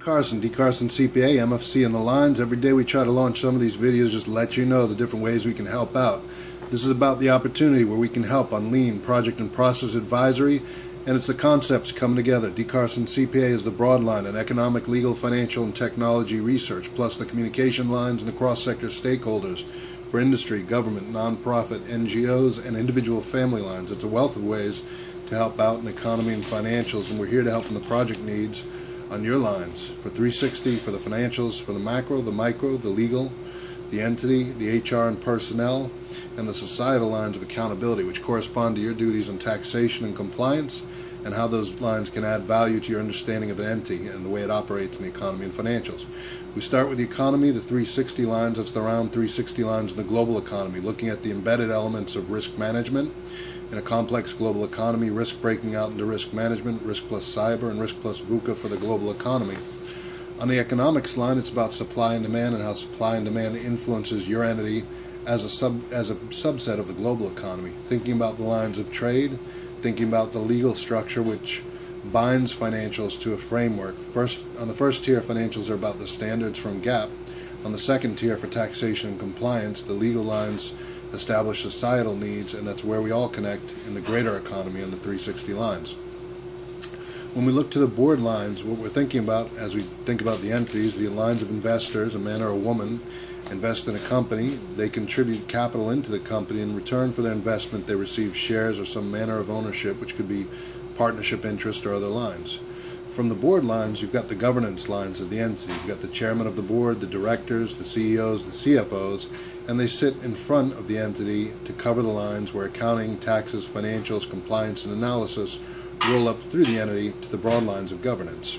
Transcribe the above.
Carson, DCarsonCPA, MFC in the lines. Every day we try to launch some of these videos just to let you know the different ways we can help out. This is about the opportunity where we can help on lean, project and process advisory, and it's the concepts coming together. DCarsonCPA is the broad line in economic, legal, financial, and technology research, plus the communication lines and the cross-sector stakeholders for industry, government, nonprofit, NGOs, and individual family lines. It's a wealth of ways to help out in economy and financials, and we're here to help in the project needs on your lines for 360, for the financials, for the macro, the micro, the legal, the entity, the HR and personnel, and the societal lines of accountability, which correspond to your duties on taxation and compliance, and how those lines can add value to your understanding of an entity and the way it operates in the economy and financials. We start with the economy, the 360 lines. That's the round 360 lines in the global economy, looking at the embedded elements of risk management. In a complex global economy, risk breaking out into risk management, risk plus cyber, and risk plus VUCA for the global economy. On the economics line, it's about supply and demand and how supply and demand influences your entity as a subset of the global economy. Thinking about the lines of trade, thinking about the legal structure which binds financials to a framework. On the first tier, financials are about the standards from GAAP. On the second tier, for taxation and compliance, the legal lines establish societal needs, and that's where we all connect in the greater economy on the 360 lines. When we look to the board lines, what we're thinking about as we think about the entities, the lines of investors, a man or a woman, invest in a company. They contribute capital into the company. In return for their investment, they receive shares or some manner of ownership, which could be partnership interest or other lines. From the board lines, you've got the governance lines of the entity. You've got the chairman of the board, the directors, the CEOs, the CFOs, and they sit in front of the entity to cover the lines where accounting, taxes, financials, compliance, and analysis roll up through the entity to the broad lines of governance.